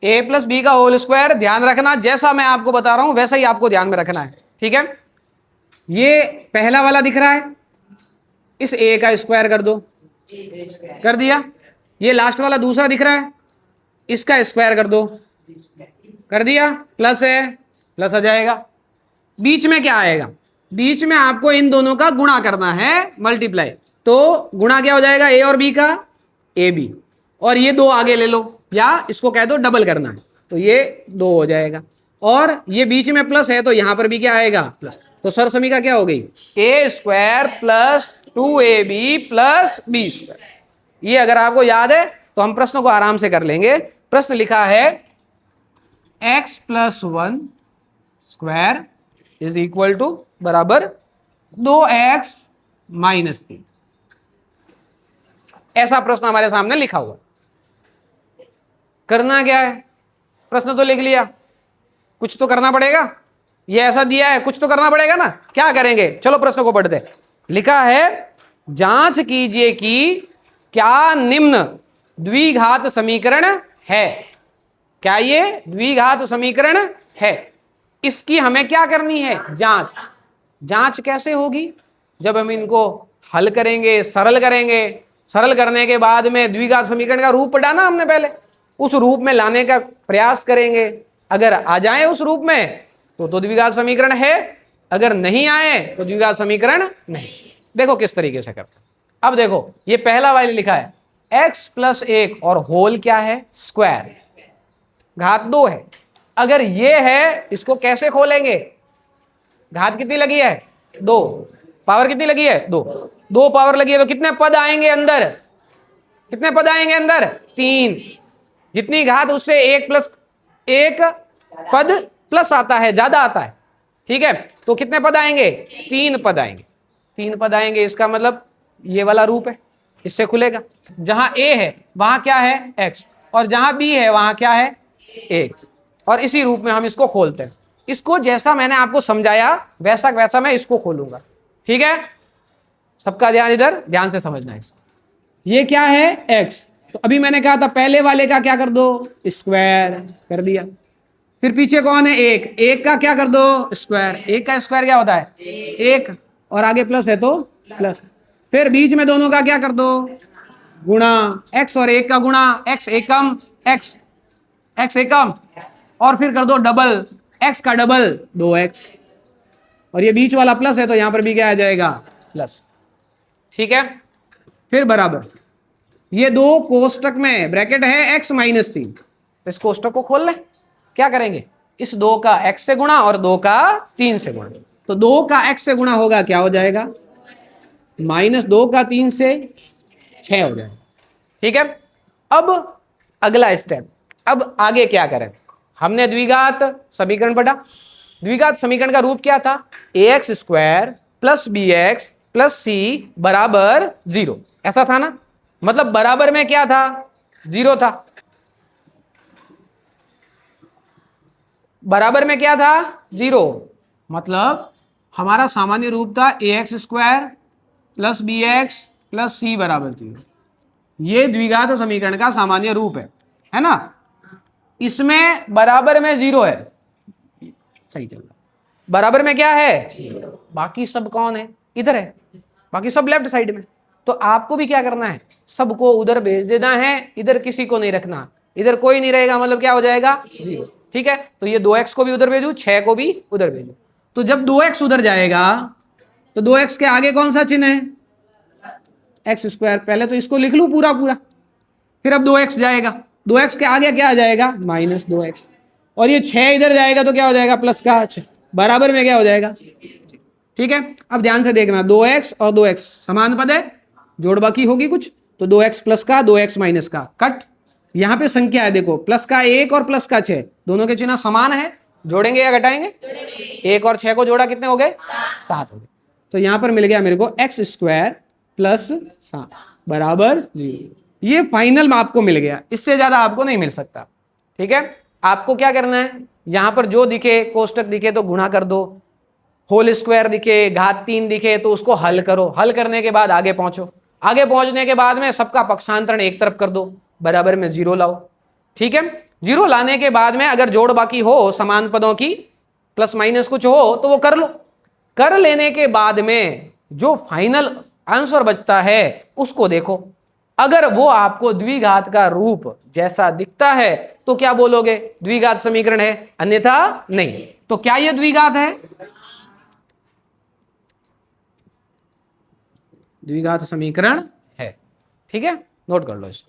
ए plus B का whole square, ध्यान रखना जैसा मैं आपको बता रहा हूं वैसा ही आपको ध्यान में रखना है, ठीक है। ये पहला वाला दिख रहा है, इस ए का स्क्वायर कर दो, कर दिया। ये लास्ट वाला दूसरा दिख रहा है, इसका स्क्वायर कर दो, कर दिया। प्लस है, प्लस आ जाएगा। बीच में क्या आएगा, बीच में आपको इन दोनों का गुणा करना है, मल्टीप्लाई। तो गुणा क्या हो जाएगा, ए और बी का, ए बी, और ये दो आगे ले लो, या इसको कह दो डबल करना है, तो ये 2 हो जाएगा। और ये बीच में प्लस है तो यहां पर भी क्या आएगा, प्लस। तो सर समीकरण क्या हो गई, A square plus 2ab plus B square. ये अगर आपको याद है तो हम प्रश्न को आराम से कर लेंगे। प्रश्न लिखा है x plus 1 square is equal to बराबर 2x माइनस 3। ऐसा प्रश्न हमारे सामने लिखा हुआ। करना क्या है, प्रश्न तो लिख लिया, कुछ तो करना पड़ेगा। ये ऐसा दिया है, कुछ तो करना पड़ेगा ना। क्या करेंगे, चलो प्रश्न को पढ़ते। लिखा है जांच कीजिए कि क्या निम्न द्विघात समीकरण है। क्या ये द्विघात समीकरण है, इसकी हमें क्या करनी है, जांच। जांच कैसे होगी, जब हम इनको हल करेंगे, सरल करेंगे। सरल करने के बाद में द्विघात समीकरण का रूप पढ़ा ना हमने पहले, उस रूप में लाने का प्रयास करेंगे। अगर आ जाए उस रूप में तो द्विघात समीकरण है, अगर नहीं आए तो द्विघात समीकरण नहीं। देखो किस तरीके से करते। अब देखो ये पहला वाला लिखा है x प्लस 1 और होल क्या है, स्क्वायर, घात 2 है। अगर ये है, इसको कैसे खोलेंगे, घात कितनी लगी है, 2, पावर कितनी लगी है, 2, 2 पावर लगी है, तो कितने पद आएंगे अंदर, कितने पद आएंगे अंदर, 3। जितनी घात उससे 1 प्लस 1 पद प्लस आता है, ज्यादा आता है, ठीक है। तो कितने पद आएंगे, 3 पद आएंगे, 3 पद आएंगे। इसका मतलब ये वाला रूप है, इससे खुलेगा। जहां a है वहां क्या है, x, और जहां b है वहां क्या है, 1। और इसी रूप में हम इसको खोलते हैं। इसको जैसा मैंने आपको समझाया वैसा वैसा मैं इसको खोलूंगा, ठीक है। सबका ध्यान इधर, ध्यान से समझना है। ये क्या है, x। तो अभी मैंने कहा था पहले वाले का क्या कर दो, स्क्वायर कर दिया। फिर पीछे कौन है, 1, 1 का क्या कर दो, स्क्वायर। 1 का स्क्वायर क्या होता है, 1, और आगे प्लस है तो प्लस। फिर बीच में दोनों का क्या कर दो, गुणा। x और 1 का गुणा, x एकम, x एकम, और फिर कर दो डबल, x का डबल 2x, और ये बीच वाला प्लस है तो यहां पर भी क्या आ जाएगा, प्लस, ठीक है। फिर बराबर ये 2 कोष्टक में ब्रैकेट है x माइनस 3, तो इस कोष्टक को खोल ले। क्या करेंगे, इस 2 का x से गुणा और 2 का 3 से गुणा। तो 2 का x से गुणा होगा, क्या हो जाएगा, माइनस 2 का 3 से 6 हो जाएगा, ठीक है। अब अगला स्टेप, अब आगे क्या करें। हमने द्विघात समीकरण पढ़ा। द्विघात समीकरण का रूप क्या था, ax square plus bx plus c बराबर 0, ऐसा था ना। मतलब बराबर में क्या था, 0 था। बराबर में क्या था, 0। मतलब हमारा सामान्य रूप था ax square plus bx plus c बराबर 0। ये द्विघात समीकरण का सामान्य रूप है ना। इसमें बराबर में 0 है, सही चल रहा। बराबर में क्या है, 0। बाकी सब कौन है, इधर है, बाकी सब लेफ्ट साइड में। तो आपको भी क्या करना है, सबको उधर भेज देना है, इधर किसी को नहीं रखना। इधर कोई नहीं रहेगा, मतलब क्या हो जाएगा, 0, ठीक है। तो ये 2x को भी उधर भेजू, 6 को भी उधर भेजू। तो जब 2x उधर जाएगा तो 2x के आगे कौन सा चिन्ह है, x स्क्वायर। पहले तो इसको लिख लूं पूरा पूरा, फिर अब 2x जाएगा, 2x के आगे क्या आ जाएगा, माइनस 2x, और ये 6 इधर जाएगा तो क्या हो जाएगा, प्लस का 6, बराबर में क्या हो जाएगा, ठीक है। अब ध्यान से देखना, 2x और 2x समान पद है, जोड़ बाकी होगी कुछ, तो 2x प्लस का 2x माइनस का कट। यहाँ पे संख्या है, देखो प्लस का 1 और प्लस का 6, दोनों के चिन्ह समान है। जोड़ेंगे या घटाएंगे, 1 और 6 को जोड़ा, कितने हो गए, 7 हो गए। तो यहाँ पर मिल गया मेरे को x स्क्वायर प्लस 7 बराबर 0। ये फाइनल में आपको मिल गया, इससे ज्यादा आपको नहीं मिल सकता, ठीक है। आपको क्या करना है, यहां पर जो दिखे, कोष्टक दिखे तो गुणा कर दो, होल स्क्वायर दिखे, घात 3 दिखे तो उसको हल करो। हल करने के बाद आगे पहुंचो। आगे पहुंचने के बाद में सबका पक्षांतरण एक तरफ कर दो, बराबर में 0 लाओ, ठीक है। जीरो लाने के बाद में अगर जोड़ बाकी हो समान पदों की, प्लस माइनस कुछ हो तो वो कर लो। कर लेने के बाद में जो फाइनल आंसर बचता है उसको देखो। अगर वो आपको द्विघात का रूप जैसा दिखता है तो क्या बोलोगे, द्विघात समीकरण है, अन्यथा नहीं। तो क्या ये द्विघात है? द्विघात समीकरण है। ठीक है, नोट कर लो इसको।